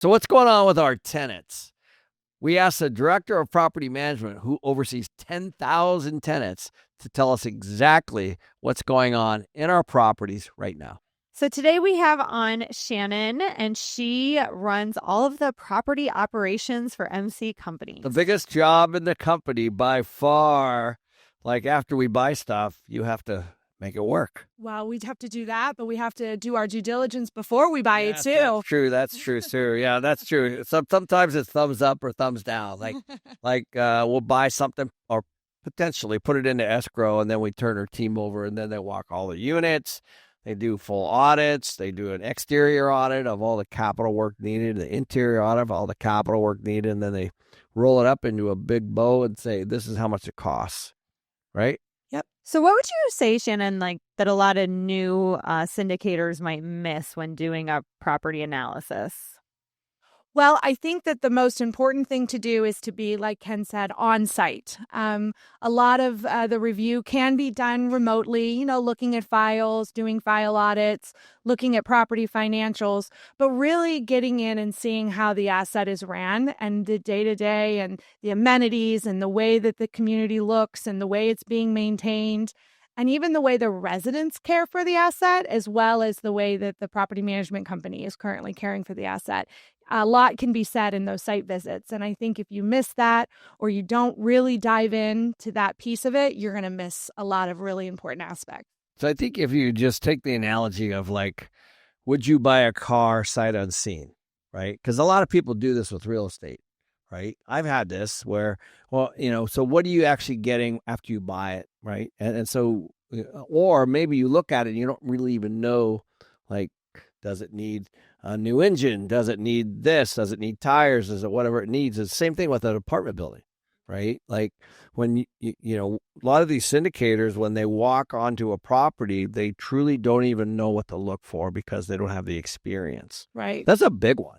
So what's going on with our tenants? We asked the director of property management, who oversees 10,000 tenants, to tell us exactly what's going on in our properties right now. So today we have on Shannon, and she runs all of the property operations for MC companies. The biggest job in the company by far. Like after we buy stuff, you have to make it work. Well, we'd have to do that, but we have to do our due diligence before we buy it too. That's true. That's true, sir. Yeah, that's true. Sometimes it's thumbs up or thumbs down. Like we'll buy something or potentially put it into escrow, and then we turn our team over, and then they walk all the units. They do full audits. They do an exterior audit of all the capital work needed, the interior audit of all the capital work needed, and then they roll it up into a big bow and say, this is how much it costs, right? Yep. So what would you say, Shannon, that a lot of new syndicators might miss when doing a property analysis? Well, I think that the most important thing to do is to be, like Ken said, on site. A lot of the review can be done remotely, looking at files, doing file audits, looking at property financials, but really getting in and seeing how the asset is ran and the day-to-day and the amenities and the way that the community looks and the way it's being maintained. And even the way the residents care for the asset, as well as the way that the property management company is currently caring for the asset. A lot can be said in those site visits. And I think if you miss that or you don't really dive into that piece of it, you're going to miss a lot of really important aspects. So I think if you just take the analogy of would you buy a car sight unseen, right? Because a lot of people do this with real estate, right? I've had this where, so what are you actually getting after you buy it, right? And so, or maybe you look at it and you don't really even know, does it need a new engine? Does it need this? Does it need tires? Does it whatever it needs? It's the same thing with an apartment building, right? Like when a lot of these syndicators, when they walk onto a property, they truly don't even know what to look for because they don't have the experience. Right. That's a big one.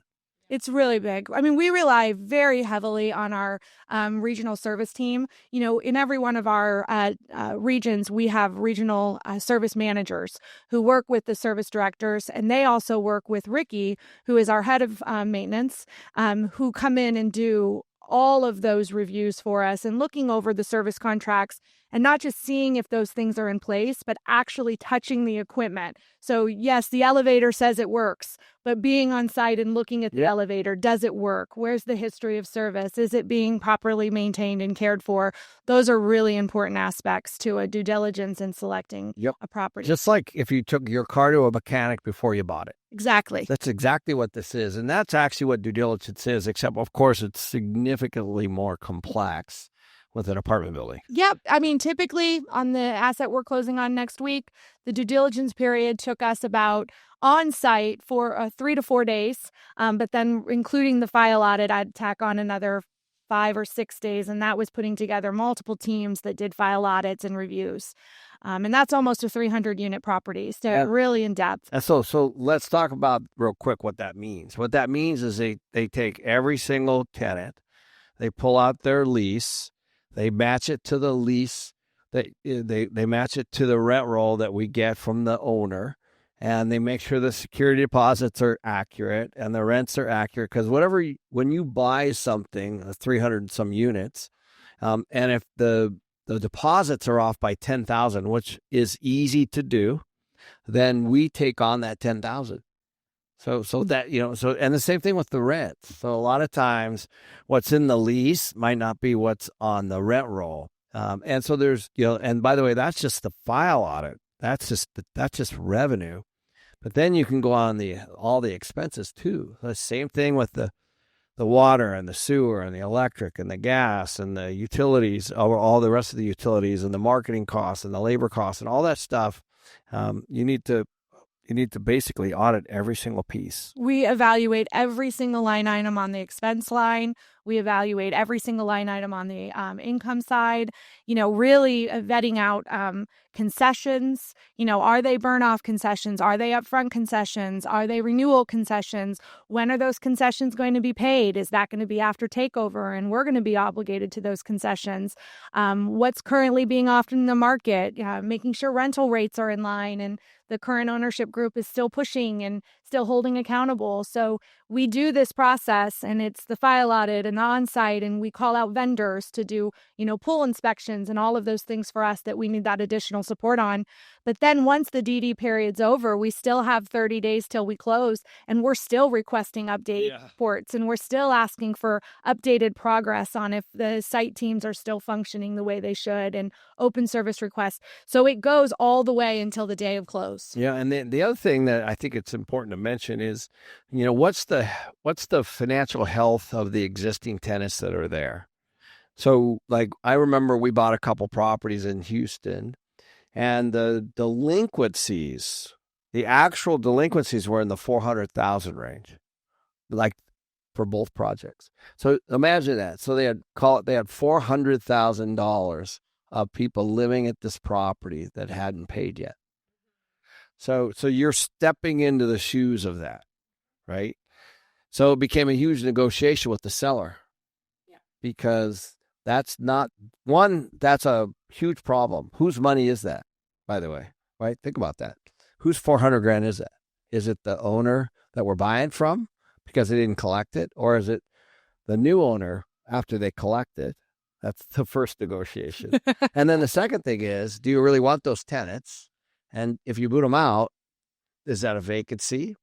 It's really big. I mean, we rely very heavily on our regional service team. In every one of our regions, we have regional service managers who work with the service directors, and they also work with Ricky, who is our head of maintenance, who come in and do all of those reviews for us and looking over the service contracts and not just seeing if those things are in place, but actually touching the equipment. So yes, the elevator says it works, but being on site and looking at the elevator, does it work? Where's the history of service? Is it being properly maintained and cared for? Those are really important aspects to a due diligence in selecting a property. Just like if you took your car to a mechanic before you bought it. Exactly. That's exactly what this is. And that's actually what due diligence is, except, of course, it's significantly more complex with an apartment building. Yep. I mean, typically on the asset we're closing on next week, the due diligence period took us about on site for 3 to 4 days. But then including the file audit, I'd tack on another 5 or 6 days. And that was putting together multiple teams that did file audits and reviews. And that's almost a 300 unit property. So really in depth. And so let's talk about real quick what that means. What that means is they take every single tenant, they pull out their lease, they match it to the lease, they match it to the rent roll that we get from the owner, and they make sure the security deposits are accurate and the rents are accurate. Because when you buy something, 300 and some units, and if the deposits are off by 10,000, which is easy to do, then we take on that 10,000. So that, and the same thing with the rent. So a lot of times what's in the lease might not be what's on the rent roll. And so there's, and by the way, that's just the file audit. That's just revenue. But then you can go on all the expenses too. The same thing with the water and the sewer and the electric and the gas and the utilities, all the rest of the utilities and the marketing costs and the labor costs and all that stuff. You need to basically audit every single piece. We evaluate every single line item on the expense line. We evaluate every single line item on the income side, really vetting out concessions. Are they burn off concessions? Are they upfront concessions? Are they renewal concessions? When are those concessions going to be paid? Is that going to be after takeover? And we're going to be obligated to those concessions. What's currently being offered in the market, making sure rental rates are in line and the current ownership group is still pushing and still holding accountable. So we do this process, and it's the file audit and the on-site, and we call out vendors to do, pool inspections and all of those things for us that we need that additional support on. But then once the DD period's over, we still have 30 days till we close, and we're still requesting update reports, and we're still asking for updated progress on if the site teams are still functioning the way they should, and open service requests. So it goes all the way until the day of close. Yeah, and the other thing that I think it's important to mention is, what's the financial health of the existing tenants that are there? So, like, I remember we bought a couple properties in Houston, and the actual delinquencies were in the 400,000 range, like for both projects. So imagine that. So they had $400,000 of people living at this property that hadn't paid yet. So you're stepping into the shoes of that, right? So it became a huge negotiation with the seller, because that's a huge problem. Whose money is that, by the way, right? Think about that. Whose $400,000 is that? Is it the owner that we're buying from because they didn't collect it? Or is it the new owner after they collect it? That's the first negotiation. And then the second thing is, do you really want those tenants? And if you boot them out, is that a vacancy?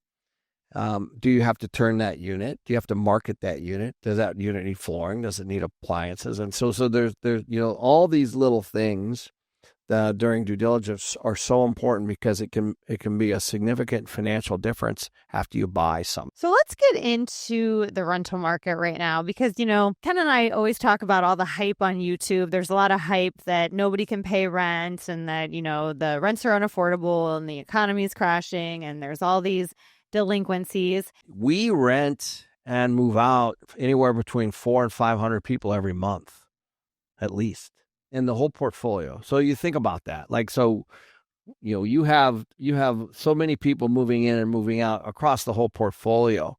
Do you have to turn that unit? Do you have to market that unit? Does that unit need flooring? Does it need appliances? And so there's all these little things that during due diligence are so important, because it can be a significant financial difference after you buy something. So let's get into the rental market right now, because, Ken and I always talk about all the hype on YouTube. There's a lot of hype that nobody can pay rent, and that, the rents are unaffordable and the economy is crashing, and there's all these delinquencies. We rent and move out anywhere between 400 and 500 people every month, at least, in the whole portfolio. So you think about that. Like, so, you have so many people moving in and moving out across the whole portfolio.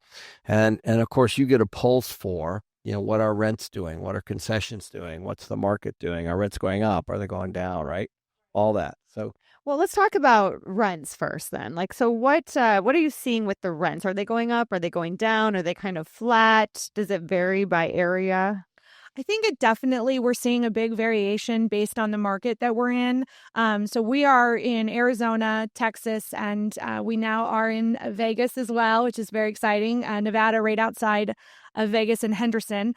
And of course you get a pulse for, what our rent's doing, what our concessions doing, what's the market doing, are rents going up, are they going down, right? All that. So, well, let's talk about rents first then. Like, so what are you seeing with the rents? Are they going up? Are they going down? Are they kind of flat? Does it vary by area? I think we're seeing a big variation based on the market that we're in. So we are in Arizona, Texas, and we now are in Vegas as well, which is very exciting. Nevada, right outside of Vegas and Henderson.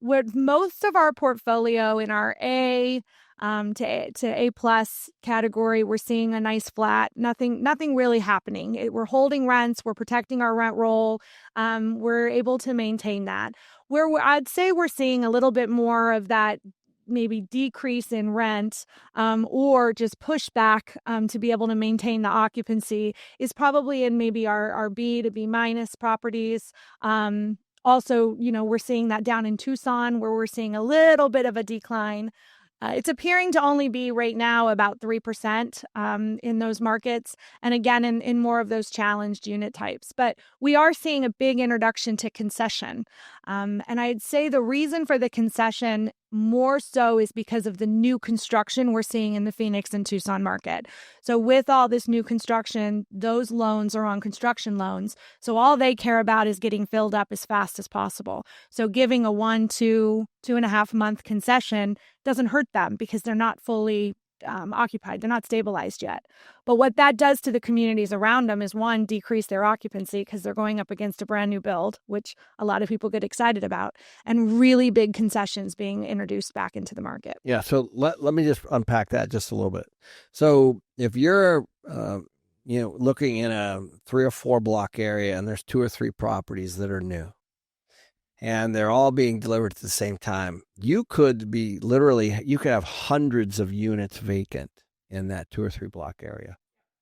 With most of our portfolio in our A to A plus category, we're seeing a nice flat. Nothing really happening. We're holding rents. We're protecting our rent roll. We're able to maintain that. Where I'd say we're seeing a little bit more of that maybe decrease in rent or just pushback to be able to maintain the occupancy is probably in maybe our B to B minus properties. Also, we're seeing that down in Tucson, where we're seeing a little bit of a decline. It's appearing to only be right now about 3% in those markets. And again, in more of those challenged unit types. But we are seeing a big introduction to concession. And I'd say the reason for the concession more so is because of the new construction we're seeing in the Phoenix and Tucson market. So with all this new construction, those loans are on construction loans. So all they care about is getting filled up as fast as possible. So giving a 2.5 month concession doesn't hurt them, because they're not fully occupied. They're not stabilized yet. But what that does to the communities around them is, one, decrease their occupancy, because they're going up against a brand new build, which a lot of people get excited about, and really big concessions being introduced back into the market. Yeah. So let me just unpack that just a little bit. So if you're, looking in a 3 or 4 block area, and there's 2 or 3 properties that are new, and they're all being delivered at the same time, you could have hundreds of units vacant in that 2 or 3 block area.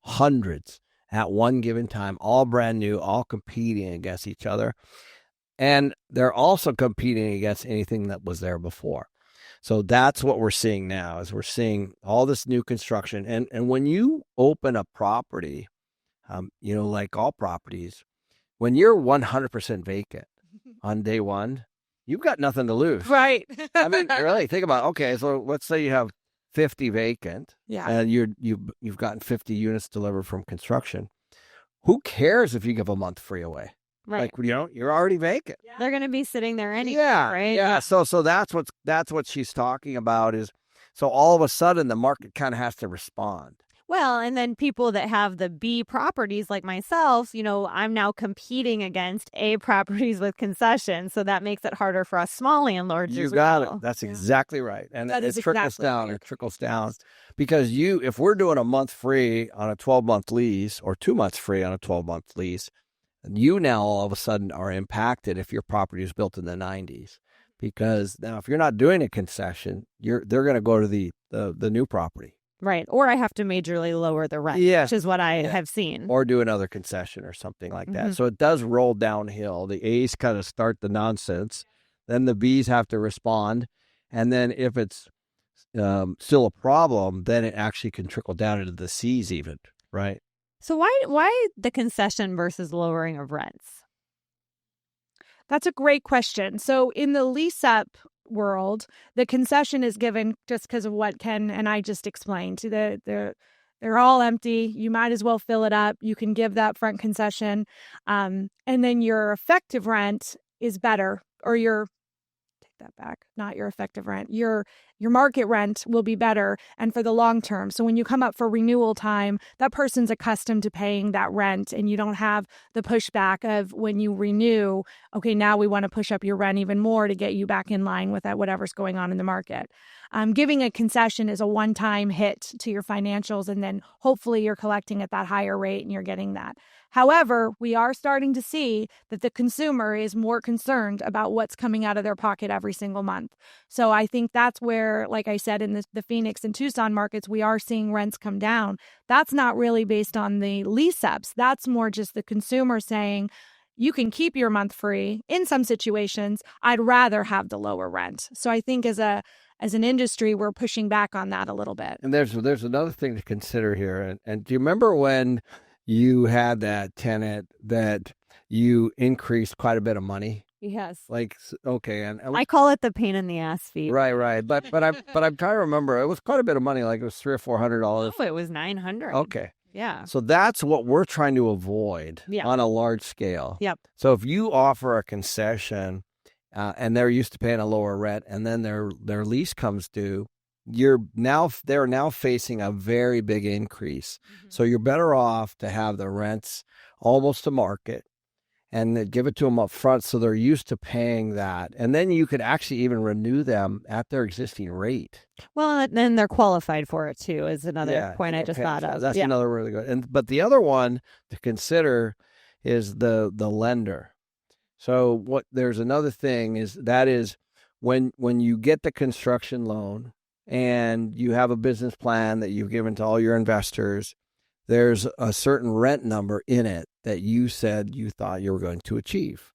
Hundreds at one given time, all brand new, all competing against each other. And they're also competing against anything that was there before. So that's what we're seeing now, is we're seeing all this new construction. And when you open a property, like all properties, when you're 100% vacant, on day one, you've got nothing to lose. Right. I mean, really think about, okay, so let's say you have 50 vacant, yeah, and you've gotten 50 units delivered from construction. who cares if you give a month free away? Right. Like, you're already vacant. They're going to be sitting there anyway, Yeah, right? yeah. So that's what she's talking about is, so all of a sudden the market kind of has to respond. Well, and then people that have the B properties like myself, I'm now competing against A properties with concessions. So that makes it harder for us small landlords. You got it. That's exactly right. And That it is trickles exactly down. right. It trickles down because if we're doing a month free on a 12-month lease or 2 months free on a 12-month lease, you now all of a sudden are impacted if your property is built in the 90s. Because now if you're not doing a concession, they're going to go to the new property. Right. Or I have to majorly lower the rent, which is what I have seen. Or do another concession or something like that. Mm-hmm. So it does roll downhill. The A's kind of start the nonsense. Then the B's have to respond. And then if it's still a problem, then it actually can trickle down into the C's even, right? So why the concession versus lowering of rents? That's a great question. So in the lease-up world, the concession is given just because of what Ken and I just explained. They're all empty. You might as well fill it up. You can give that front concession. And then your effective rent is better, or take that back, not your effective rent. Your market rent will be better and for the long term. So when you come up for renewal time, that person's accustomed to paying that rent and you don't have the pushback of when you renew, okay, now we want to push up your rent even more to get you back in line with that, whatever's going on in the market. Giving a concession is a one-time hit to your financials, and then hopefully you're collecting at that higher rate and you're getting that. However, we are starting to see that the consumer is more concerned about what's coming out of their pocket every single month. So I think that's where, like I said, in the Phoenix and Tucson markets, we are seeing rents come down. That's not really based on the lease-ups. That's more just the consumer saying, you can keep your month free. In some situations, I'd rather have the lower rent. So I think as an industry, we're pushing back on that a little bit. And there's another thing to consider here. And do you remember when you had that tenant that you increased quite a bit of money? Yes. Like, okay. And I call it the pain in the ass fee. Right. But I'm trying to remember. It was quite a bit of money. Like it was $300 or $400. Oh, it was $900. Okay. Yeah. So that's what we're trying to avoid on a large scale. Yep. So if you offer a concession and they're used to paying a lower rent and then their lease comes due, they're now facing a very big increase. Mm-hmm. So you're better off to have the rents almost to market and then give it to them up front so they're used to paying that. And then you could actually even renew them at their existing rate. Well, and then they're qualified for it too, is another point I just thought of. That's another really good. But the other one to consider is the lender. So there's another thing is when you get the construction loan and you have a business plan that you've given to all your investors, there's a certain rent number in it that you said you thought you were going to achieve.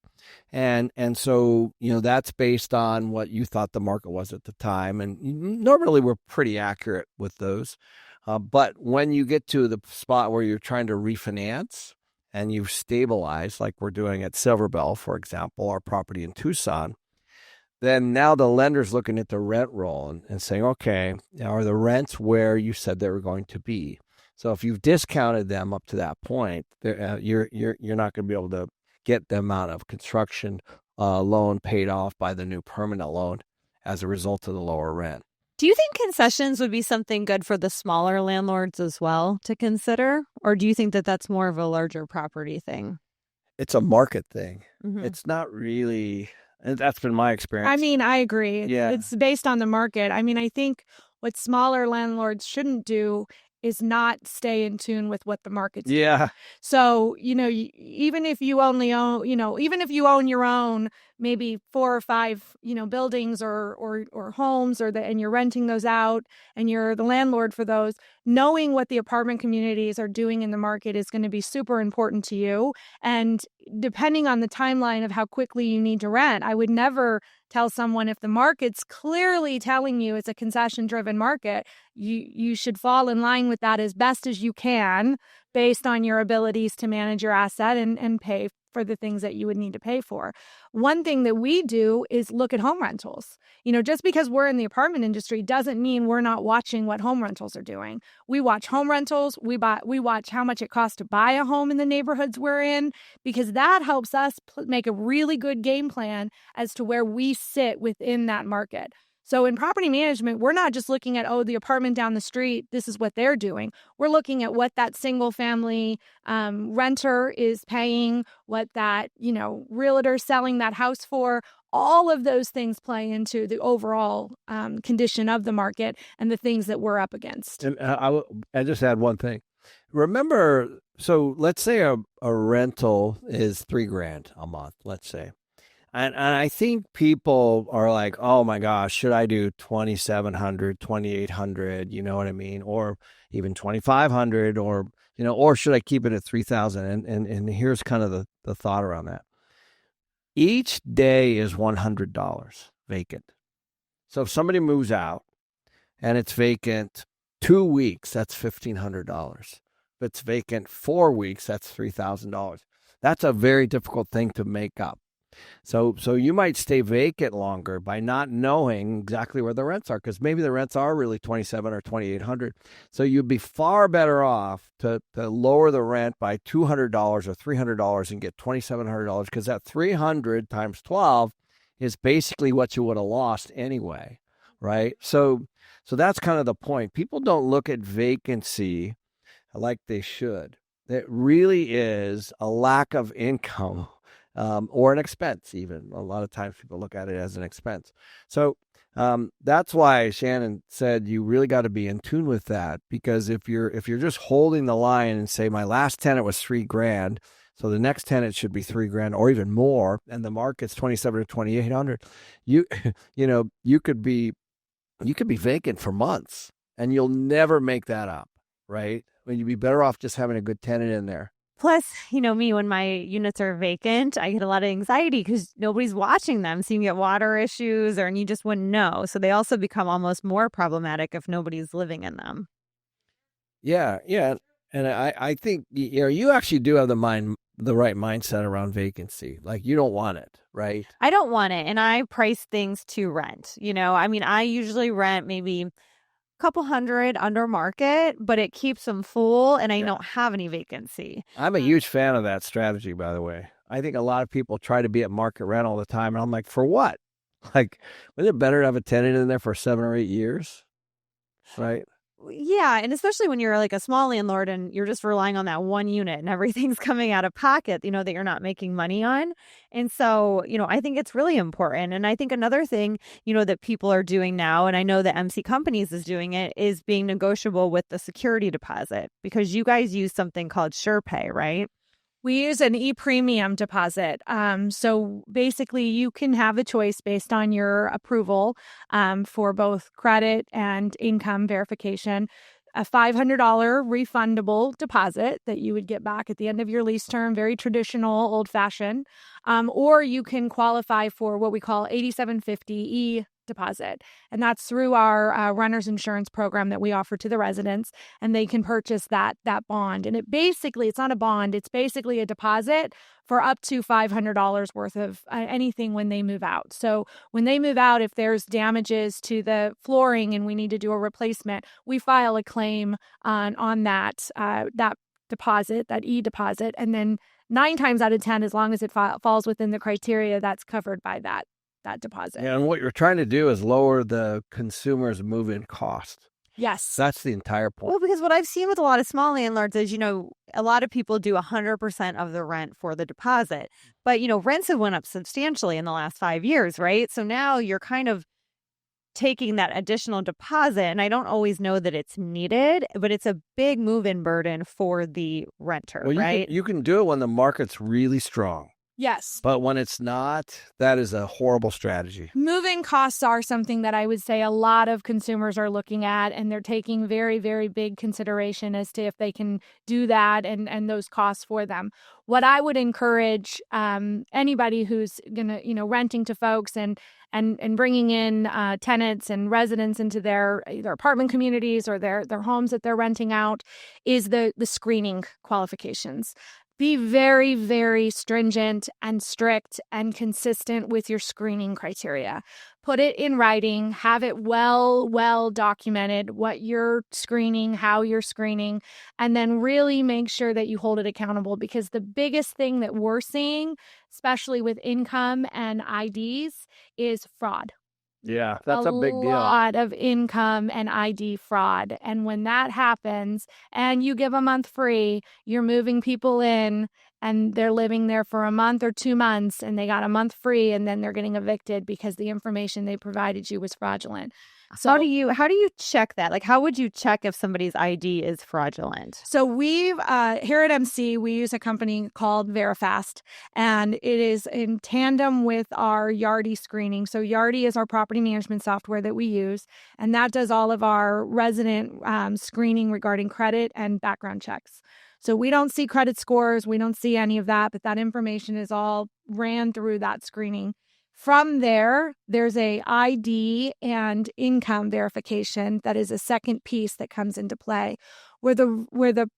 And so, that's based on what you thought the market was at the time. And normally we're pretty accurate with those. But when you get to the spot where you're trying to refinance and you've stabilized, like we're doing at Silverbell, for example, our property in Tucson, then now the lender's looking at the rent roll and saying, okay, are the rents where you said they were going to be? So if you've discounted them up to that point, you're not going to be able to get the amount of construction loan paid off by the new permanent loan as a result of the lower rent. Do you think concessions would be something good for the smaller landlords as well to consider? Or do you think that that's more of a larger property thing? It's a market thing. Mm-hmm. It's not really, and that's been my experience. I mean, I agree. Yeah. It's based on the market. I mean, I think what smaller landlords shouldn't do is not stay in tune with what the market's doing. So, even if you only own, even if you own your own, maybe 4 or 5, buildings or homes and you're renting those out and you're the landlord for those, knowing what the apartment communities are doing in the market is going to be super important to you. And depending on the timeline of how quickly you need to rent, I would never tell someone if the market's clearly telling you it's a concession-driven market, you should fall in line with that as best as you can based on your abilities to manage your asset and pay for the things that you would need to pay for. One thing that we do is look at home rentals. Just because we're in the apartment industry doesn't mean we're not watching what home rentals are doing. We watch home rentals. We watch how much it costs to buy a home in the neighborhoods we're in, because that helps us make a really good game plan as to where we sit within that market. So in property management, we're not just looking at, the apartment down the street, this is what they're doing. We're looking at what that single family renter is paying, what that, realtor selling that house for. All of those things play into the overall condition of the market and the things that we're up against. And I just add one thing. Remember, so let's say a rental is $3,000 a month, let's say. And I think people are like, oh my gosh, should I do 2,700, 2,800, you know what I mean? Or even 2,500, or should I keep it at 3,000? And here's kind of the thought around that. Each day is $100 vacant. So if somebody moves out and it's vacant 2 weeks, that's $1,500. If it's vacant 4 weeks, that's $3,000. That's a very difficult thing to make up. So you might stay vacant longer by not knowing exactly where the rents are, because maybe the rents are really $2,700 or $2,800. So you'd be far better off to lower the rent by $200 or $300 and get $2,700, because that 300 times 12 is basically what you would have lost anyway, right? So that's kind of the point. People don't look at vacancy like they should. It really is a lack of income. Or an expense, even. A lot of times people look at it as an expense. So that's why Shannon said you really got to be in tune with that, because if you're just holding the line and say my last tenant was $3,000, so the next tenant should be $3,000 or even more, and the market's 2,700 to 2,800, you could be vacant for months and you'll never make that up, right? I mean, you'd be better off just having a good tenant in there. Plus, me, when my units are vacant, I get a lot of anxiety because nobody's watching them. So you can get water issues and you just wouldn't know. So they also become almost more problematic if nobody's living in them. Yeah. And I think, you actually do have the right mindset around vacancy. Like, you don't want it, right? I don't want it. And I price things to rent. I usually rent maybe couple hundred under market, but it keeps them full and I don't have any vacancy. I'm a huge fan of that strategy, by the way. I think a lot of people try to be at market rent all the time, and I'm like, for what? Like, wasn't it better to have a tenant in there for 7 or 8 years? Right? Yeah, and especially when you're like a small landlord and you're just relying on that one unit and everything's coming out of pocket, that you're not making money on. And so, I think it's really important. And I think another thing, that people are doing now, and I know that MC Companies is doing it, is being negotiable with the security deposit, because you guys use something called SurePay, right? We use an e-premium deposit. So basically, you can have a choice based on your approval for both credit and income verification. A $500 refundable deposit that you would get back at the end of your lease term, very traditional, old-fashioned. Or you can qualify for what we call 8750E deposit. And that's through our renter's insurance program that we offer to the residents. And they can purchase that bond. And it's not a bond. It's basically a deposit for up to $500 worth of anything when they move out. So when they move out, if there's damages to the flooring and we need to do a replacement, we file a claim on that deposit, that e-deposit. And then 9 times out of 10, as long as it falls within the criteria, that's covered by that deposit. Yeah, and what you're trying to do is lower the consumer's move-in cost. Yes. That's the entire point. Well, because what I've seen with a lot of small landlords is, a lot of people do 100% of the rent for the deposit. But, rents have went up substantially in the last 5 years, right? So now you're kind of taking that additional deposit, and I don't always know that it's needed, but it's a big move-in burden for the renter, right? You can do it when the market's really strong. Yes. But when it's not, that is a horrible strategy. Moving costs are something that I would say a lot of consumers are looking at, and they're taking very, very big consideration as to if they can do that and those costs for them. What I would encourage anybody who's gonna, renting to folks and bringing in tenants and residents into their either apartment communities or their homes that they're renting out is the screening qualifications. Be very, very stringent and strict and consistent with your screening criteria. Put it in writing, have it well documented what you're screening, how you're screening, and then really make sure that you hold it accountable, because the biggest thing that we're seeing, especially with income and IDs, is fraud. Yeah, that's a big deal. A lot of income and ID fraud. And when that happens and you give a month free, you're moving people in and they're living there for a month or 2 months and they got a month free, and then they're getting evicted because the information they provided you was fraudulent. So how do you check that? Like, how would you check if somebody's ID is fraudulent? So we've here at MC, we use a company called Verifast, and it is in tandem with our Yardi screening. So Yardi is our property management software that we use, and that does all of our resident screening regarding credit and background checks. So we don't see credit scores, we don't see any of that, but that information is all ran through that screening. From there, there's a ID and income verification that is a second piece that comes into play, where the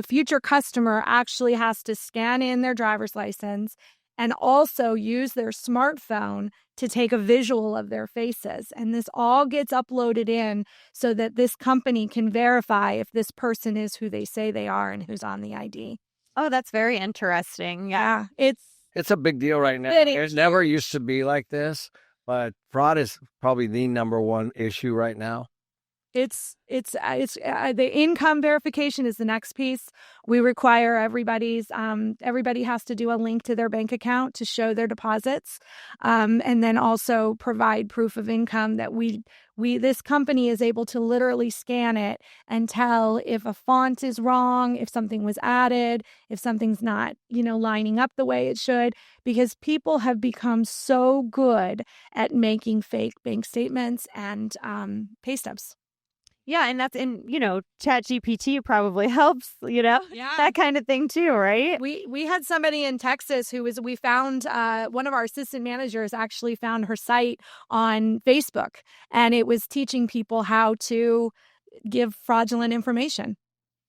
future customer actually has to scan in their driver's license and also use their smartphone to take a visual of their faces. And this all gets uploaded in so that this company can verify if this person is who they say they are and who's on the ID. Oh, that's very interesting. Yeah, It's a big deal right now. It never used to be like this, but fraud is probably the number one issue right now. It's the income verification is the next piece. We require everybody has to do a link to their bank account to show their deposits, and then also provide proof of income that this company is able to literally scan it and tell if a font is wrong, if something was added, if something's not, lining up the way it should, because people have become so good at making fake bank statements and pay stubs. Yeah, and that's Chat GPT probably helps, that kind of thing too, right? We had somebody in Texas we found one of our assistant managers actually found her site on Facebook, and it was teaching people how to give fraudulent information.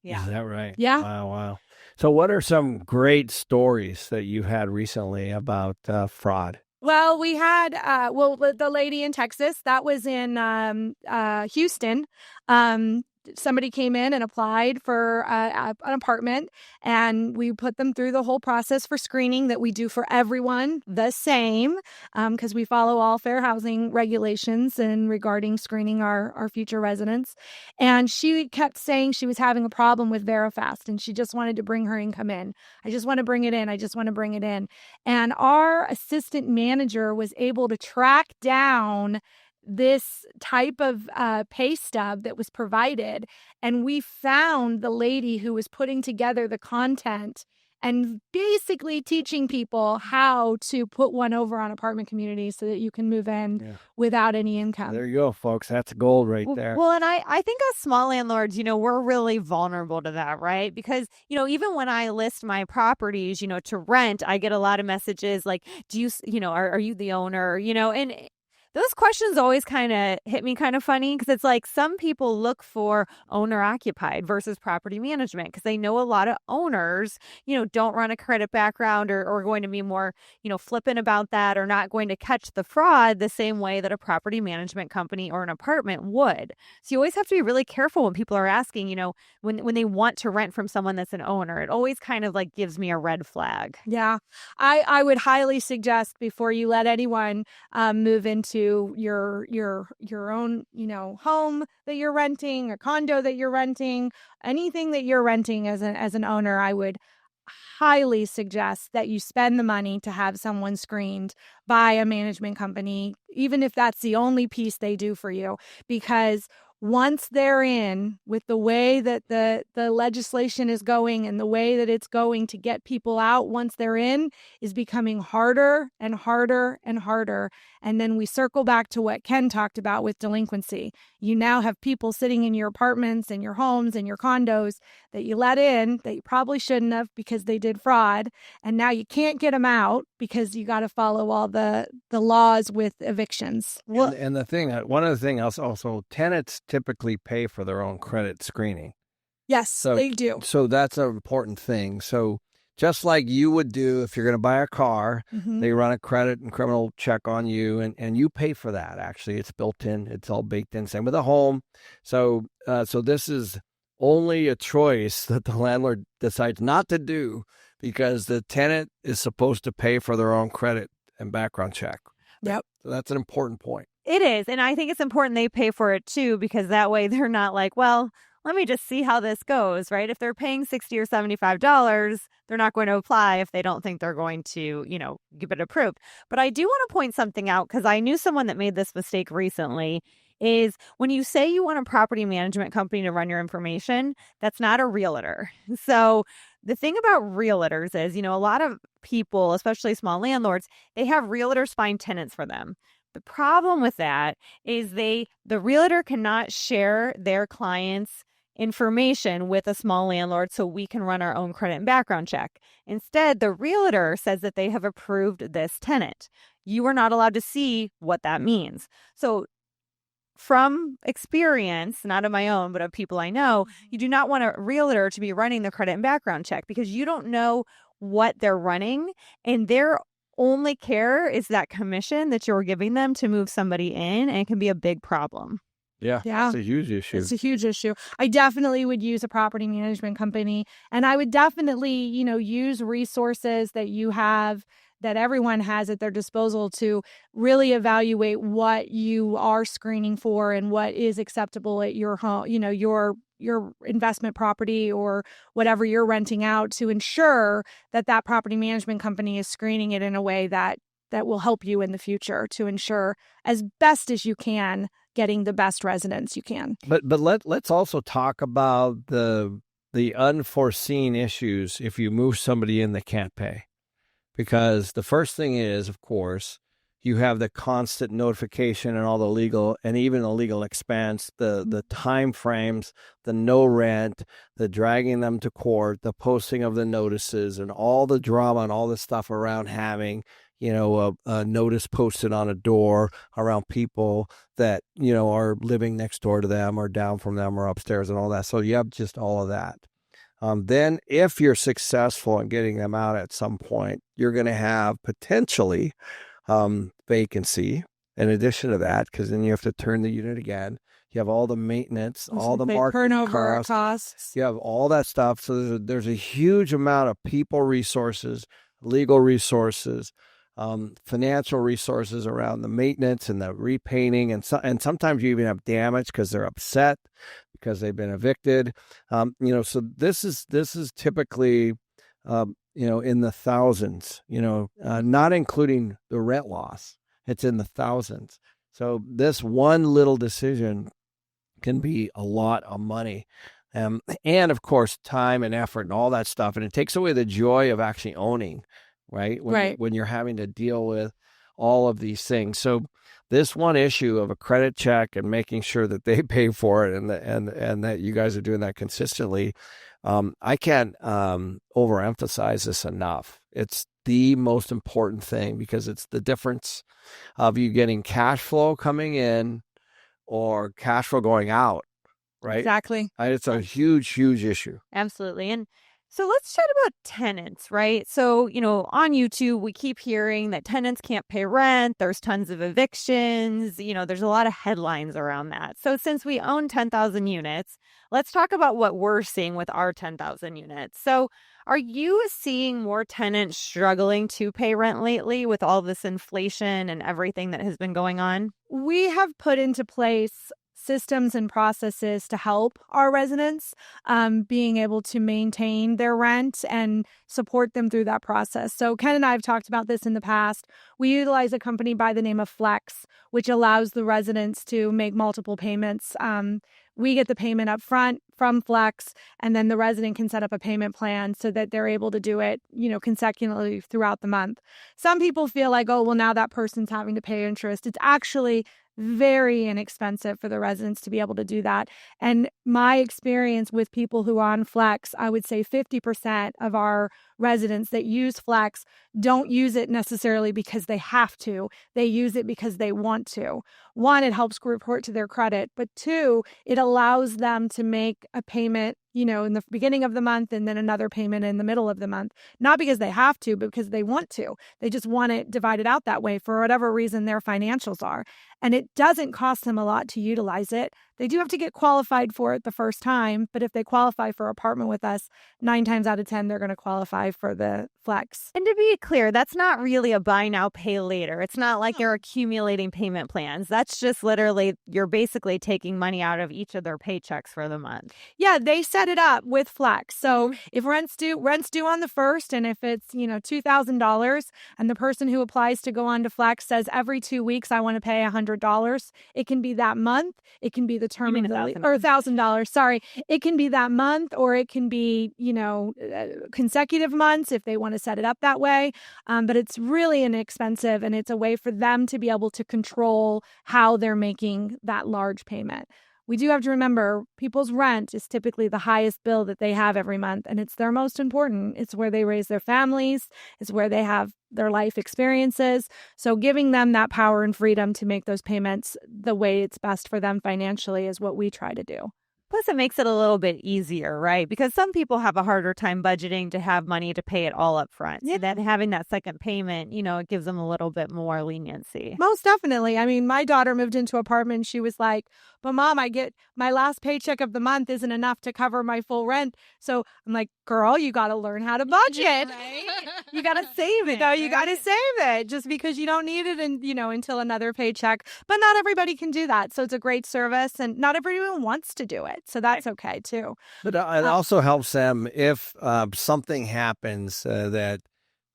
Yeah. Is that right? Yeah. Wow. So what are some great stories that you had recently about fraud? Well, we had, the lady in Texas, that was in Houston. Somebody came in and applied for an apartment, and we put them through the whole process for screening that we do for everyone the same, because we follow all fair housing regulations and regarding screening our future residents. And she kept saying she was having a problem with Verifast, and she just wanted to bring her income in. I just want to bring it in. I just want to bring it in. And our assistant manager was able to track down this type of pay stub that was provided, and we found the lady who was putting together the content and basically teaching people how to put one over on apartment communities so that you can move in without any income. There you go, folks. That's gold right there. Well, and I think as small landlords, we're really vulnerable to that, right? Because, even when I list my properties, to rent, I get a lot of messages like, do you, are you the owner? And those questions always kind of hit me kind of funny, because it's like some people look for owner occupied versus property management because they know a lot of owners, don't run a credit background or are going to be more, flippant about that, or not going to catch the fraud the same way that a property management company or an apartment would. So you always have to be really careful when people are asking, when they want to rent from someone that's an owner. It always kind of like gives me a red flag. Yeah, I would highly suggest before you let anyone move into your own home that you're renting, a condo that you're renting, anything that you're renting as an owner, I would highly suggest that you spend the money to have someone screened by a management company, even if that's the only piece they do for you, because once they're in, with the way that the legislation is going and the way that it's going to get people out once they're in is becoming harder and harder and harder. And then we circle back to what Ken talked about with delinquency. You now have people sitting in your apartments and your homes and your condos that you let in that you probably shouldn't have because they did fraud. And now you can't get them out because you got to follow all the laws with evictions. Well, and one of the things also, tenants typically pay for their own credit screening. Yes, they do. So that's an important thing. So just like you would do if you're going to buy a car. Mm-hmm. They run a credit and criminal check on you, and you pay for that. Actually, it's built in. It's all baked in. Same with a home. So this is only a choice that the landlord decides not to do because the tenant is supposed to pay for their own credit and background check. Yep. So that's an important point. It is. And I think it's important they pay for it too, because that way they're not like, well, let me just see how this goes, right? If they're paying $60 or $75, they're not going to apply if they don't think they're going to, get it approved. But I do want to point something out, because I knew someone that made this mistake recently, is when you say you want a property management company to run your information, that's not a realtor. So the thing about realtors is, a lot of people, especially small landlords, they have realtors find tenants for them. The problem with that is the realtor cannot share their clients' information with a small landlord so we can run our own credit and background check. Instead, the realtor says that they have approved this tenant. You are not allowed to see what that means. So from experience, not of my own, but of people I know, you do not want a realtor to be running the credit and background check, because you don't know what they're running, and their only care is that commission that you're giving them to move somebody in, and it can be a big problem. Yeah. It's a huge issue. It's a huge issue. I definitely would use a property management company, and I would definitely, use resources that you have, that everyone has at their disposal, to really evaluate what you are screening for and what is acceptable at your home, your investment property or whatever you're renting out, to ensure that property management company is screening it in a way that will help you in the future, to ensure as best as you can getting the best residents you can. But let's also talk about the unforeseen issues if you move somebody in that can't pay. Because the first thing is, of course, you have the constant notification and all the legal and even the legal expense, the time frames, the no rent, the dragging them to court, the posting of the notices, and all the drama and all the stuff around having, a notice posted on a door around people that, are living next door to them or down from them or upstairs and all that. So you have just all of that. Then if you're successful in getting them out at some point, you're going to have potentially vacancy in addition to that, because then you have to turn the unit again. You have all the maintenance, all the market turnover costs. You have all that stuff. So there's a huge amount of people resources, legal resources, financial resources around the maintenance and the repainting. And sometimes you even have damage because they're upset because they've been evicted. So this is typically, in the thousands, not including the rent loss. It's in the thousands. So this one little decision can be a lot of money. And of course, time and effort and all that stuff. And it takes away the joy of actually owning, right? When you're having to deal with all of these things. So this one issue of a credit check and making sure that they pay for it and that you guys are doing that consistently, I can't overemphasize this enough. It's the most important thing, because it's the difference of you getting cash flow coming in or cash flow going out, right? Exactly. It's a huge, huge issue. Absolutely. And so let's chat about tenants, right? So, on YouTube, we keep hearing that tenants can't pay rent. There's tons of evictions. There's a lot of headlines around that. So since we own 10,000 units, let's talk about what we're seeing with our 10,000 units. So are you seeing more tenants struggling to pay rent lately with all this inflation and everything that has been going on? We have put into place systems and processes to help our residents being able to maintain their rent and support them through that process. So Ken and I have talked about this in the past. We utilize a company by the name of Flex, which allows the residents to make multiple payments. We get the payment up front from Flex, and then the resident can set up a payment plan so that they're able to do it, consecutively throughout the month. Some people feel like, oh, well, now that person's having to pay interest. It's actually very inexpensive for the residents to be able to do that. And my experience with people who are on Flex, I would say 50% of our residents that use Flex don't use it necessarily because they have to. They use it because they want to. One, it helps report to their credit, but two, it allows them to make a payment in the beginning of the month and then another payment in the middle of the month. Not because they have to, but because they want to. They just want it divided out that way for whatever reason their financials are. And it doesn't cost them a lot to utilize it. They do have to get qualified for it the first time, but if they qualify for apartment with us, 9 times out of 10, they're going to qualify for the flex. And to be clear, that's not really a buy now, pay later. It's not like you're accumulating payment plans. That's just literally, you're basically taking money out of each of their paychecks for the month. Yeah, they set it up with flex. So if rent's due on the 1st, and if it's, $2,000, and the person who applies to go on to flex says every 2 weeks, I want to pay $100, it can be that month. It can be the term of the lease, or $1,000. Sorry. It can be that month, or it can be, consecutive months if they want to set it up that way. But it's really inexpensive, and it's a way for them to be able to control how they're making that large payment. We do have to remember people's rent is typically the highest bill that they have every month, and it's their most important. It's where they raise their families. It's where they have their life experiences. So giving them that power and freedom to make those payments the way it's best for them financially is what we try to do. Plus, it makes it a little bit easier, right? Because some people have a harder time budgeting to have money to pay it all up front. Yeah. So then having that second payment, it gives them a little bit more leniency. Most definitely. I mean, my daughter moved into an apartment. She was like, but Mom, I get my last paycheck of the month isn't enough to cover my full rent. So I'm like, girl, you got to learn how to budget. Right? You got to save it. No, you got to save it just because you don't need it until another paycheck. But not everybody can do that. So it's a great service, and not everyone wants to do it. So that's okay too. But it also helps them if something happens that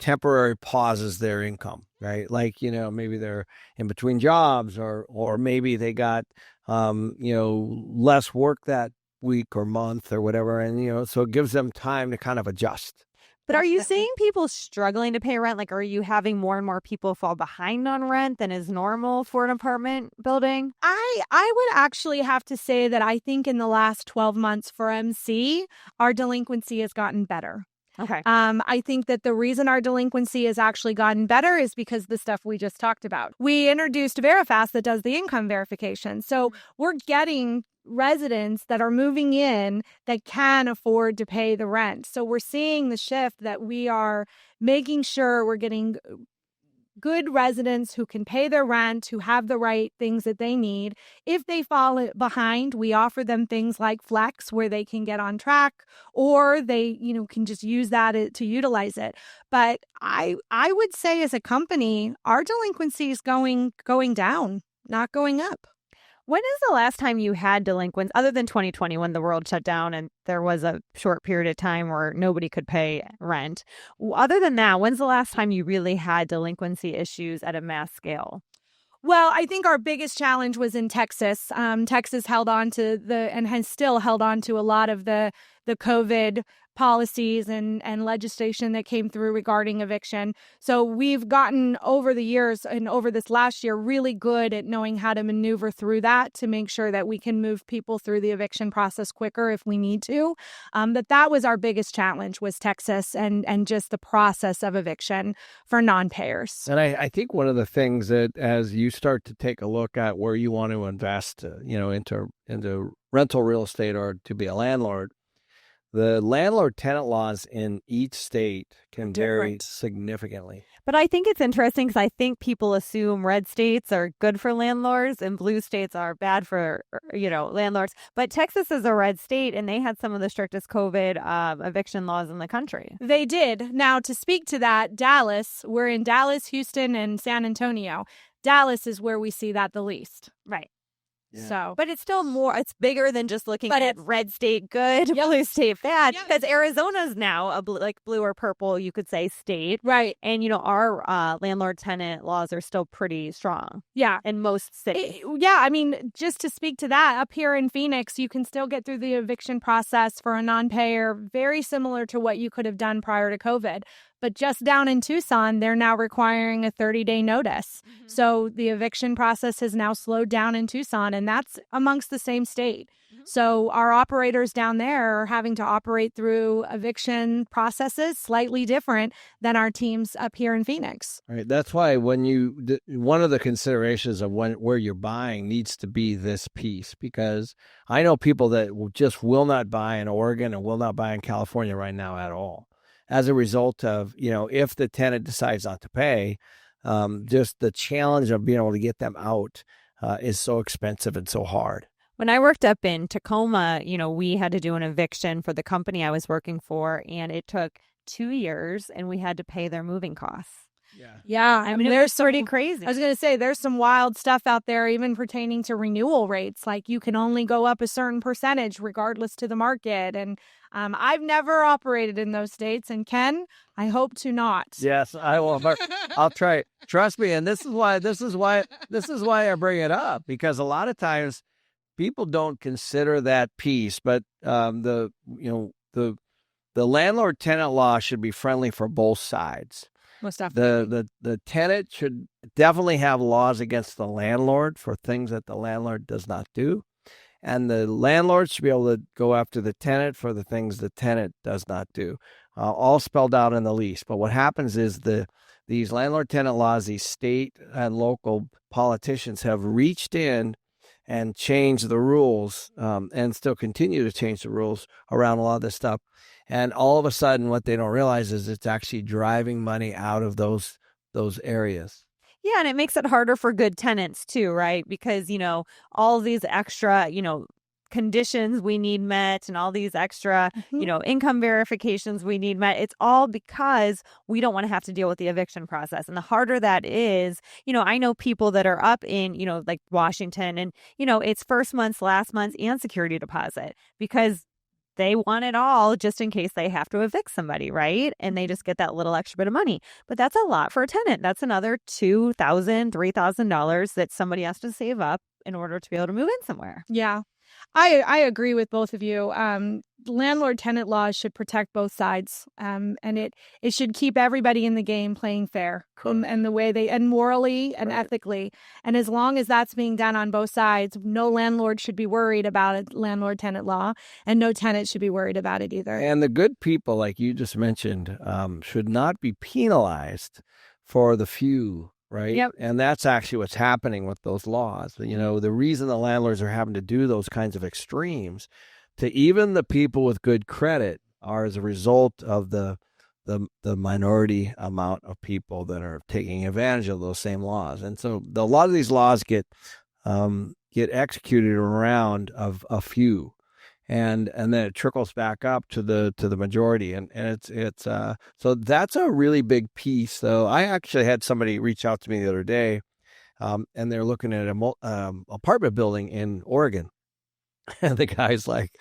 temporary pauses their income, right? Like, maybe they're in between jobs, or maybe they got, less work that week or month or whatever. And, so it gives them time to kind of adjust. But are you seeing people struggling to pay rent? Like, are you having more and more people fall behind on rent than is normal for an apartment building? I would actually have to say that I think in the last 12 months for MC, our delinquency has gotten better. Okay. I think that the reason our delinquency has actually gotten better is because the stuff we just talked about. We introduced Verifast that does the income verification. So we're getting residents that are moving in that can afford to pay the rent. So we're seeing the shift that we are making sure we're getting good residents who can pay their rent, who have the right things that they need. If they fall behind, we offer them things like flex where they can get on track, or they, can just use that to utilize it. But I would say as a company, our delinquency is going down, not going up. When is the last time you had delinquents, other than 2020 when the world shut down and there was a short period of time where nobody could pay rent? Other than that, when's the last time you really had delinquency issues at a mass scale? Well, I think our biggest challenge was in Texas. Texas held on to and has still held on to a lot of the COVID policies and legislation that came through regarding eviction. So we've gotten over the years and over this last year really good at knowing how to maneuver through that to make sure that we can move people through the eviction process quicker if we need to. But that was our biggest challenge, was Texas and just the process of eviction for non-payers. And I think one of the things that as you start to take a look at where you want to invest, into rental real estate or to be a landlord, the landlord-tenant laws in each state can vary significantly. But I think it's interesting because I think people assume red states are good for landlords and blue states are bad for, landlords. But Texas is a red state, and they had some of the strictest COVID eviction laws in the country. They did. Now, to speak to that, we're in Dallas, Houston, and San Antonio. Dallas is where we see that the least. Right. Yeah. So, but it's still it's bigger than just looking at red state good, blue state bad, because Arizona's now a blue or purple, you could say, state. Right. And, our landlord-tenant laws are still pretty strong. Yeah. In most cities. I mean, just to speak to that, up here in Phoenix, you can still get through the eviction process for a non-payer, very similar to what you could have done prior to COVID. But just down in Tucson, they're now requiring a 30-day notice. Mm-hmm. So the eviction process has now slowed down in Tucson, and that's amongst the same state. Mm-hmm. So our operators down there are having to operate through eviction processes slightly different than our teams up here in Phoenix. Right. That's why one of the considerations of where you're buying needs to be this piece, because I know people that just will not buy in Oregon and will not buy in California right now at all, as a result of, if the tenant decides not to pay, just the challenge of being able to get them out is so expensive and so hard. When I worked up in Tacoma, we had to do an eviction for the company I was working for, and it took 2 years, and we had to pay their moving costs. Yeah. I mean, there's pretty crazy. I was going to say, there's some wild stuff out there, even pertaining to renewal rates. Like, you can only go up a certain percentage regardless to the market. And I've never operated in those states. And Ken, I hope to not. Yes, I will. I'll try. Trust me. And this is why I bring it up, because a lot of times people don't consider that piece. But the landlord-tenant law should be friendly for both sides. Most definitely. The tenant should definitely have laws against the landlord for things that the landlord does not do. And the landlord should be able to go after the tenant for the things the tenant does not do, all spelled out in the lease. But what happens is these landlord-tenant laws, these state and local politicians have reached in and changed the rules and still continue to change the rules around a lot of this stuff. And all of a sudden, what they don't realize is it's actually driving money out of those areas. Yeah, and it makes it harder for good tenants too, right? Because, all these extra, conditions we need met and all these extra, income verifications we need met. It's all because we don't want to have to deal with the eviction process. And the harder that is, I know people that are up in, like Washington, and, it's first month's, last month's, and security deposit, because they want it all just in case they have to evict somebody, right? And they just get that little extra bit of money. But that's a lot for a tenant. That's another $2,000, $3,000 that somebody has to save up in order to be able to move in somewhere. Yeah. I agree with both of you. Landlord-tenant laws should protect both sides, and it should keep everybody in the game playing fair, and the way and morally and ethically. And as long as that's being done on both sides, no landlord should be worried about a landlord-tenant law, and no tenant should be worried about it either. And the good people, like you just mentioned, should not be penalized for the few. Right. Yep. And that's actually what's happening with those laws. The reason the landlords are having to do those kinds of extremes to even the people with good credit are as a result of the minority amount of people that are taking advantage of those same laws. And so a lot of these laws get executed around of a few. And then it trickles back up to the majority, and it's so that's a really big piece. So I actually had somebody reach out to me the other day, and they're looking at an apartment building in Oregon, and the guy's like,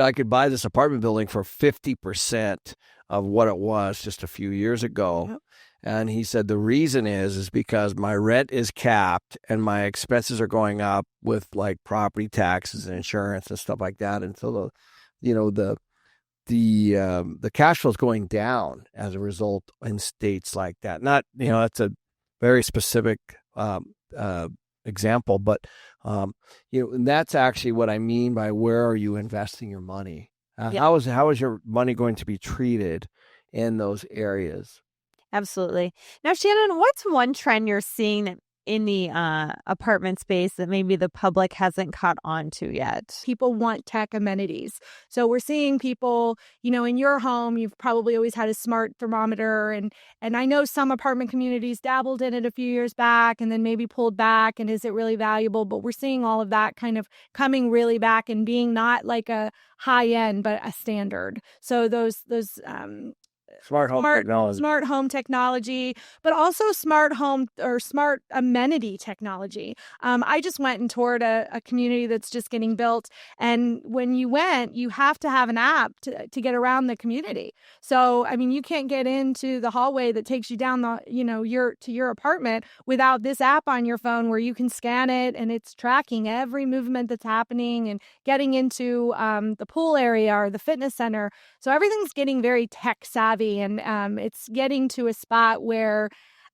I could buy this apartment building for 50% of what it was just a few years ago. Yep. And he said the reason is because my rent is capped and my expenses are going up with like property taxes and insurance and stuff like that. And so the cash flow is going down as a result in states like that. Not, that's a very specific example, but and that's actually what I mean by where are you investing your money? How is your money going to be treated in those areas? Absolutely. Now, Shannon, what's one trend you're seeing in the apartment space that maybe the public hasn't caught on to yet? People want tech amenities. So we're seeing people, in your home, you've probably always had a smart thermometer. And I know some apartment communities dabbled in it a few years back and then maybe pulled back. And is it really valuable? But we're seeing all of that kind of coming really back and being not like a high end, but a standard. So those smart home technology, but also smart home or smart amenity technology. I just went and toured a community that's just getting built. And when you went, you have to have an app to get around the community. So, you can't get into the hallway that takes you down your apartment without this app on your phone where you can scan it and it's tracking every movement that's happening and getting into the pool area or the fitness center. So everything's getting very tech savvy reality. And it's getting to a spot where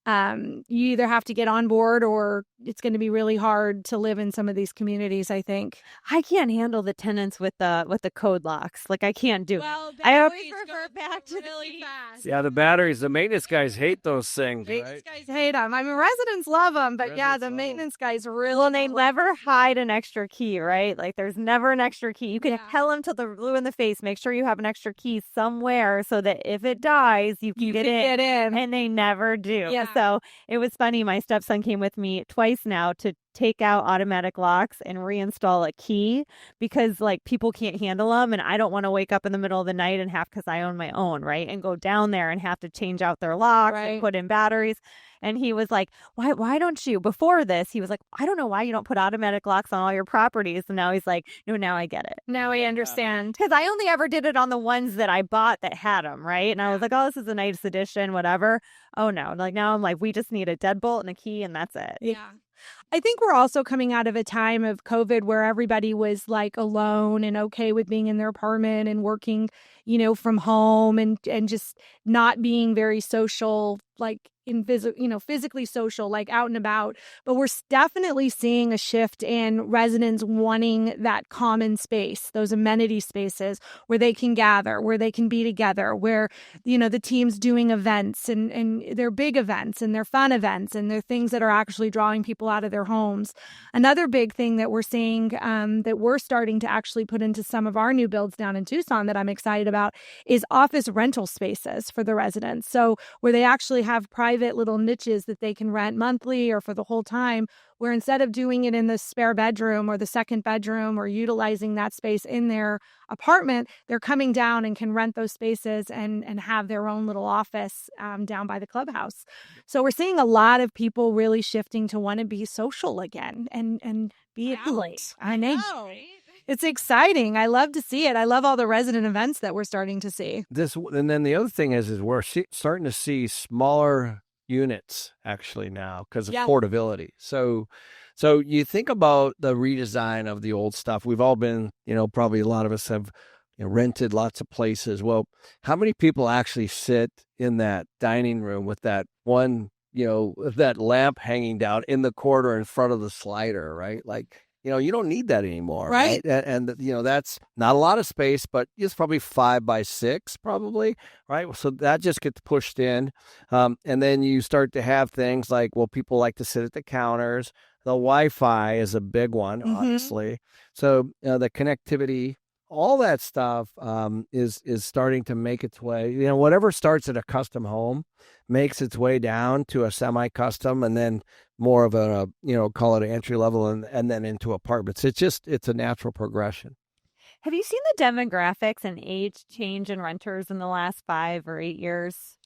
you either have to get on board or it's going to be really hard to live in some of these communities, I think. I can't handle the tenants with the code locks. Like, I can't do it. I always revert back to really fast. Yeah, the batteries, the maintenance guys hate those things, Maintenance right? guys hate them. I mean, residents love them, but yeah, the Residents love 'em. maintenance guys really. Well, and they never hide an extra key, right? Like, there's never an extra key. You can tell them till they're blue in the face, make sure you have an extra key somewhere so that if it dies, you can get in. And they never do. Yeah. So it was funny. My stepson came with me twice now to take out automatic locks and reinstall a key because like people can't handle them. And I don't want to wake up in the middle of the night and have, because I own my own, right? And go down there and have to change out their locks and put in batteries. And he was like, why don't you? Before this, he was like, I don't know why you don't put automatic locks on all your properties. And now he's like, no, now I get it. Now I understand. Because I only ever did it on the ones that I bought that had them, right? And I was like, oh, this is a nice addition, whatever. Oh, no. Like now I'm like, we just need a deadbolt and a key and that's it. Yeah. I think we're also coming out of a time of COVID where everybody was like alone and okay with being in their apartment and working, from home and just not being very social, like physically social, like out and about. But we're definitely seeing a shift in residents wanting that common space, those amenity spaces where they can gather, where they can be together, where, the team's doing events and they're big events and they're fun events and they're things that are actually drawing people out of their homes. Another big thing that we're seeing that we're starting to actually put into some of our new builds down in Tucson that I'm excited about is office rental spaces for the residents. So where they actually have private little niches that they can rent monthly or for the whole time, where instead of doing it in the spare bedroom or the second bedroom or utilizing that space in their apartment, they're coming down and can rent those spaces and have their own little office down by the clubhouse. So we're seeing a lot of people really shifting to want to be social again and be out. I know. It's exciting. I love to see it. I love all the resident events that we're starting to see. And then the other thing is we're starting to see smaller units actually now because of portability. So you think about the redesign of the old stuff. We've all been, probably a lot of us have rented lots of places. Well, how many people actually sit in that dining room with that one, that lamp hanging down in the corner in front of the slider, right? Like, you don't need that anymore. Right. And that's not a lot of space, but it's probably 5 by 6 probably. Right. So that just gets pushed in. And then you start to have things like, well, people like to sit at the counters. The Wi-Fi is a big one, obviously. So the connectivity, all that stuff is starting to make its way. Whatever starts at a custom home makes its way down to a semi-custom and then more of a, call it an entry level and then into apartments. It's a natural progression. Have you seen the demographics and age change in renters in the last 5 or 8 years?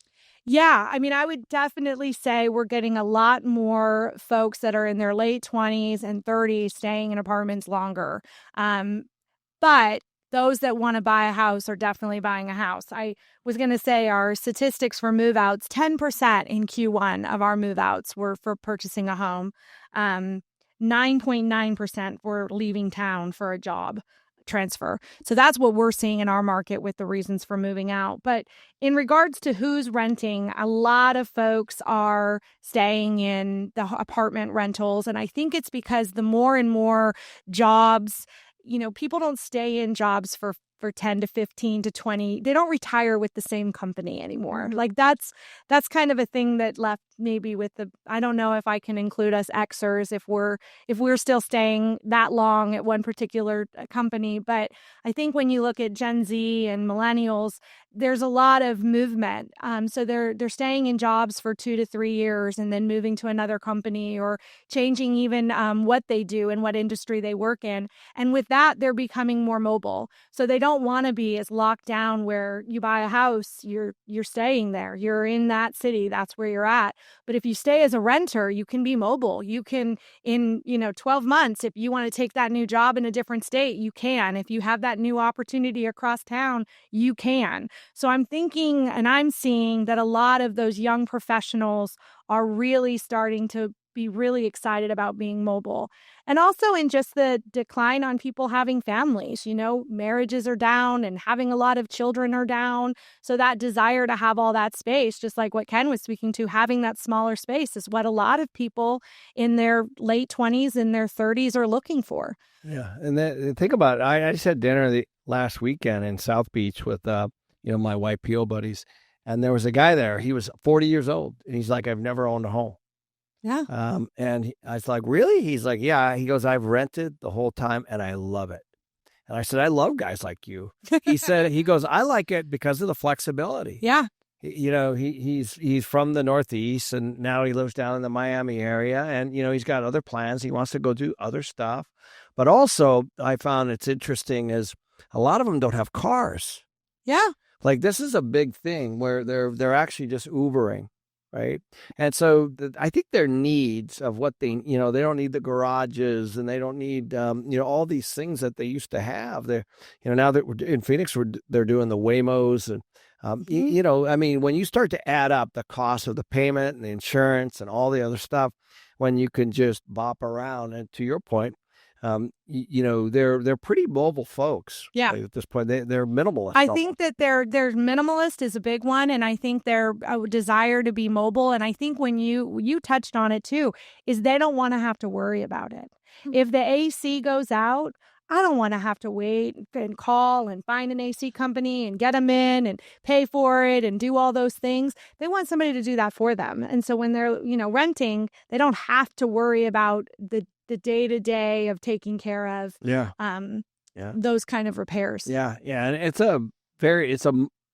Yeah, I mean, I would definitely say we're getting a lot more folks that are in their late 20s and 30s staying in apartments longer. But those that want to buy a house are definitely buying a house. I was going to say our statistics for move-outs, 10% in Q1 of our move-outs were for purchasing a home. 9.9% were leaving town for a job transfer. So that's what we're seeing in our market with the reasons for moving out. But in regards to who's renting, a lot of folks are staying in the apartment rentals. And I think it's because the more and more jobs, people don't stay in jobs for 10 to 15 to 20. They don't retire with the same company anymore. Like that's kind of a thing that left maybe with I don't know if I can include us Xers if we're still staying that long at one particular company. But I think when you look at Gen Z and millennials, there's a lot of movement. So they're staying in jobs for 2 to 3 years and then moving to another company or changing even what they do and what industry they work in. And with that, they're becoming more mobile. So they don't want to be as locked down where you buy a house, you're staying there. You're in that city. That's where you're at. But if you stay as a renter, you can be mobile. You can, in 12 months, if you want to take that new job in a different state, you can. If you have that new opportunity across town, you can. So I'm thinking and I'm seeing that a lot of those young professionals are really starting to be really excited about being mobile. And also in just the decline on people having families, marriages are down and having a lot of children are down. So that desire to have all that space, just like what Ken was speaking to, having that smaller space is what a lot of people in their late 20s and their 30s are looking for. Yeah. And then think about it. I just had dinner last weekend in South Beach with, my YPO buddies. And there was a guy there. He was 40 years old. And he's like, I've never owned a home. Yeah. I was like, really? He's like, yeah. He goes, I've rented the whole time and I love it. And I said, I love guys like you. He goes, I like it because of the flexibility. Yeah. He's from the Northeast and now he lives down in the Miami area and, he's got other plans. He wants to go do other stuff. But also I found it's interesting is a lot of them don't have cars. Yeah. Like this is a big thing where they're actually just Ubering. Right. And so I think their needs of what they don't need the garages and they don't need, all these things that they used to have. They're, now that we're in Phoenix, they're doing the Waymos and, when you start to add up the cost of the payment and the insurance and all the other stuff, when you can just bop around and to your point, they're pretty mobile folks. Yeah. At this point, they're minimalist. I think that their minimalist is a big one, and I think their desire to be mobile. And I think when you touched on it too, is they don't want to have to worry about it. If the AC goes out, I don't want to have to wait and call and find an AC company and get them in and pay for it and do all those things. They want somebody to do that for them. And so when they're, renting, they don't have to worry about the day-to-day of taking care of those kind of repairs. Yeah. And it's a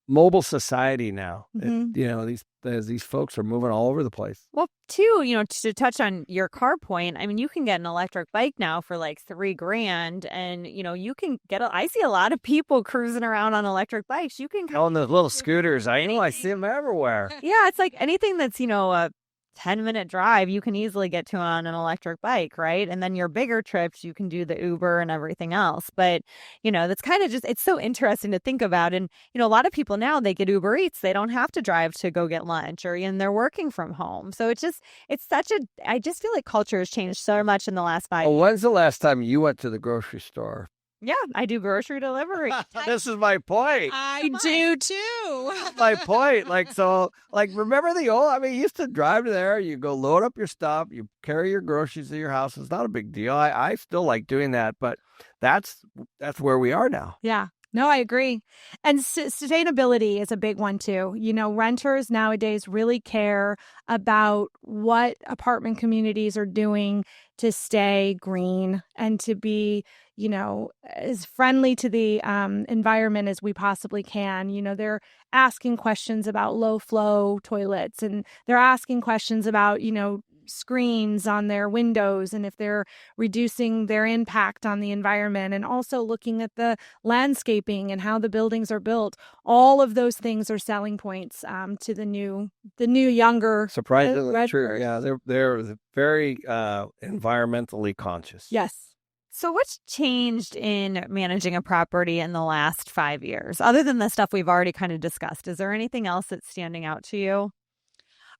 mobile society now. Mm-hmm. These folks are moving all over the place. Well, too, to touch on your car point, I mean, you can get an electric bike now for like $3,000 and, you can I see a lot of people cruising around on electric bikes. You can on the little scooters. I see them everywhere. Yeah. It's like anything that's, a 10-minute drive, you can easily get to on an electric bike, right? And then your bigger trips, you can do the Uber and everything else. But, that's kind of just, it's so interesting to think about. And, a lot of people now, they get Uber Eats. They don't have to drive to go get lunch and they're working from home. So I just feel like culture has changed so much in the last 5 years. When's the last time you went to the grocery store? Yeah, I do grocery delivery. This is my point. I do too. My point. Remember you used to drive there, you go load up your stuff, you carry your groceries to your house. It's not a big deal. I still like doing that, but that's where we are now. Yeah. No, I agree. And sustainability is a big one too. Renters nowadays really care about what apartment communities are doing to stay green and to be, as friendly to the environment as we possibly can. They're asking questions about low flow toilets and they're asking questions about, screens on their windows and if they're reducing their impact on the environment, and also looking at the landscaping and how the buildings are built. All of those things are selling points to the new younger surprisingly true. Yeah, they're very environmentally conscious. Yes. So what's changed in managing a property in the last 5 years, other than the stuff we've already kind of discussed? Is there anything else that's standing out to you?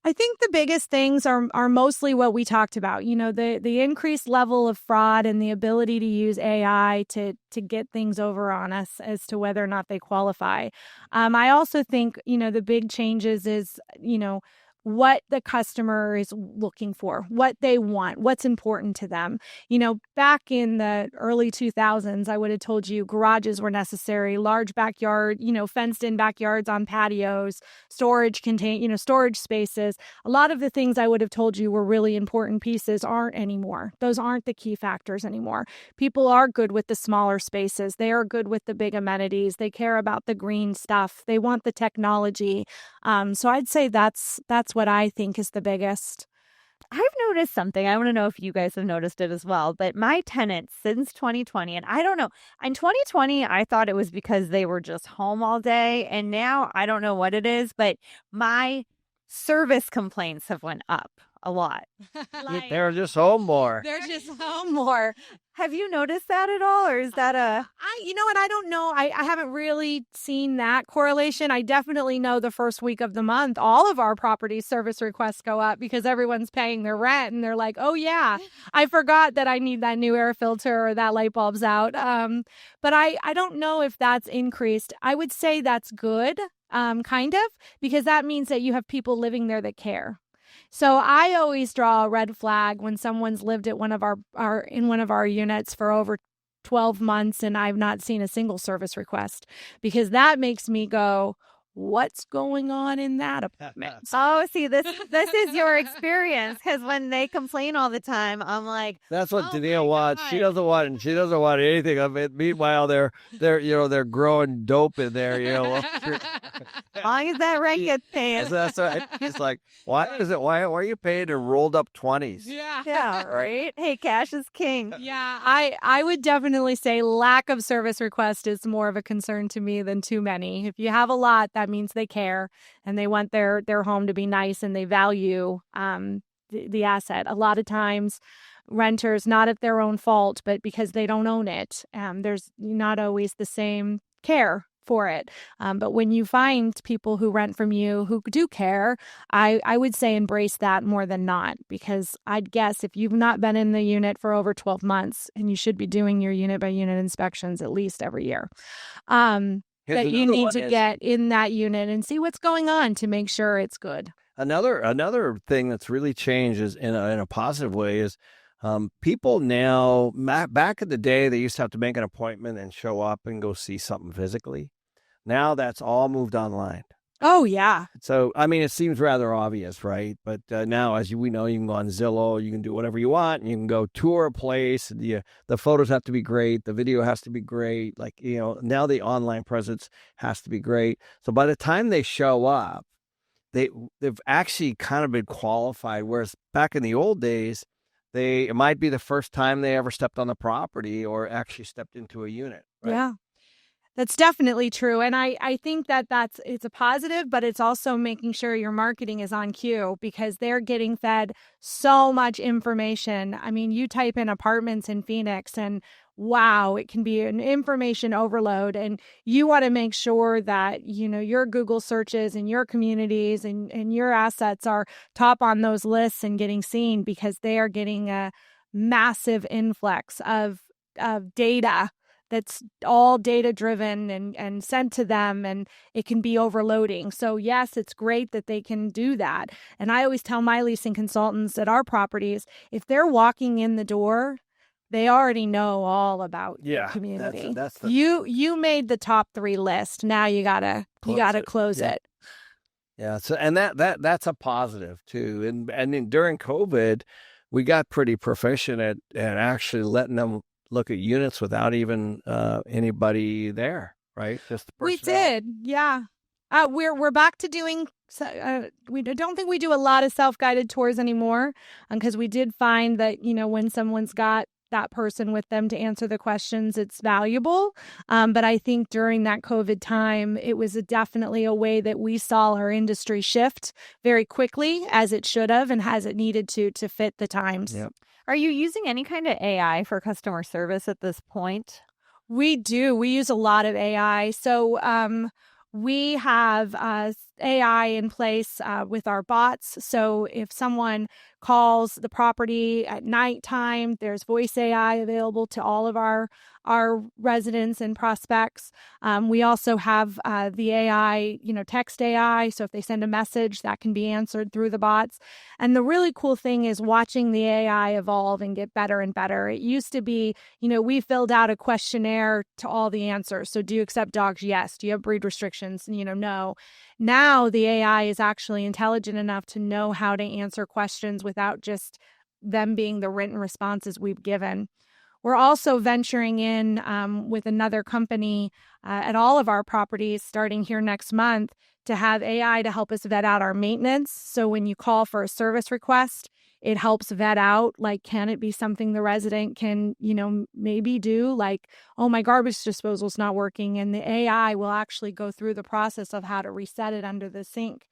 I think the biggest things are mostly what we talked about, the increased level of fraud and the ability to use AI to get things over on us as to whether or not they qualify. I also think, the big changes is, what the customer is looking for, what they want, what's important to them. Back in the early 2000s, I would have told you garages were necessary, large backyard, fenced in backyards on patios, storage spaces. A lot of the things I would have told you were really important pieces aren't anymore. Those aren't the key factors anymore. People are good with the smaller spaces. They are good with the big amenities. They care about the green stuff. They want the technology. So I'd say that's what I think is the biggest. I've noticed something. I want to know if you guys have noticed it as well. But my tenants since 2020, and I don't know, in 2020, I thought it was because they were just home all day. And now I don't know what it is, but my service complaints have went up a lot. They're just home more. They're just home more. Have you noticed that at all, or is that You know what? I don't know. I haven't really seen that correlation. I definitely know the first week of the month, all of our property service requests go up because everyone's paying their rent and they're like, oh, yeah, I forgot that I need that new air filter or that light bulb's out. But I don't know if that's increased. I would say that's good, kind of, because that means that you have people living there that care. So I always draw a red flag when someone's lived at one of our units for over 12 months and I've not seen a single service request, because that makes me go, what's going on in that apartment? Oh, see, this is your experience, because when they complain all the time, I'm like, that's what Danille wants. She doesn't want anything of it. Meanwhile, they're growing dope in there. as long as that rent gets paid. That's right. It's like, why are you paying in rolled up 20s? Yeah, right. Hey, cash is king. Yeah, I would definitely say lack of service request is more of a concern to me than too many. If you have a lot, that means they care and they want their home to be nice and they value the asset. A lot of times renters, not at their own fault, but because they don't own it, there's not always the same care for it. But when you find people who rent from you who do care, I would say embrace that more than not, because I'd guess if you've not been in the unit for over 12 months, and you should be doing your unit by unit inspections at least every year, that you need to get in that unit and see what's going on to make sure it's good. Another thing that's really changed is in a positive way is people now, back in the day, they used to have to make an appointment and show up and go see something physically. Now that's all moved online. Oh, yeah. So, I mean, it seems rather obvious, right? But now, as we know, you can go on Zillow, you can do whatever you want, and you can go tour a place. The photos have to be great. The video has to be great. Like, now the online presence has to be great. So by the time they show up, they've actually kind of been qualified. Whereas back in the old days, it might be the first time they ever stepped on the property or actually stepped into a unit. Right? Yeah. That's definitely true. And I think it's a positive, but it's also making sure your marketing is on cue, because they're getting fed so much information. I mean, you type in apartments in Phoenix and wow, it can be an information overload. And you want to make sure that, your Google searches and your communities and your assets are top on those lists and getting seen, because they are getting a massive influx of data that's all data driven and sent to them, and it can be overloading. So yes, it's great that they can do that. And I always tell my leasing consultants at our properties, if they're walking in the door, they already know all about the community. You made the top 3 list. Now you gotta close it. Yeah. So and that's a positive too. And then during COVID, we got pretty proficient at actually letting them look at units without even anybody there, right? Just the we did, yeah. We're back to doing. We don't think we do a lot of self-guided tours anymore, because we did find that when someone's got that person with them to answer the questions, it's valuable. But I think during that COVID time, it was definitely a way that we saw our industry shift very quickly, as it should have and as it needed to fit the times. Yep. Are you using any kind of AI for customer service at this point? We do. We use a lot of AI. So we have AI in place with our bots. So if someone calls the property at nighttime, there's voice AI available to all of our residents and prospects. We also have the AI, text AI. So if they send a message, that can be answered through the bots. And the really cool thing is watching the AI evolve and get better and better. It used to be, we filled out a questionnaire to all the answers. So do you accept dogs? Yes. Do you have breed restrictions? No. Now the AI is actually intelligent enough to know how to answer questions without just them being the written responses we've given. We're also venturing in with another company at all of our properties starting here next month to have AI to help us vet out our maintenance. So when you call for a service request, it helps vet out, like, can it be something the resident can, maybe do? Like, oh, my garbage disposal's not working. And the AI will actually go through the process of how to reset it under the sink.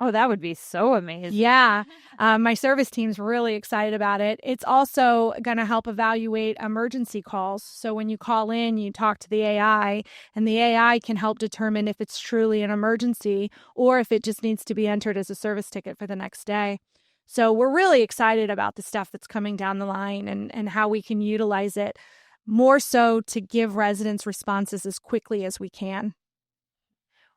Oh, that would be so amazing. Yeah. My service team's really excited about it. It's also going to help evaluate emergency calls. So when you call in, you talk to the AI, and the AI can help determine if it's truly an emergency or if it just needs to be entered as a service ticket for the next day. So we're really excited about the stuff that's coming down the line and how we can utilize it more so to give residents responses as quickly as we can.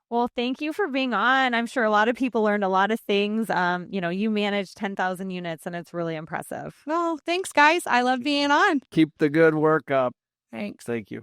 Well, thank you for being on. I'm sure a lot of people learned a lot of things. You manage 10,000 units, and it's really impressive. Well, thanks, guys. I love being on. Keep the good work up. Thanks. Thank you.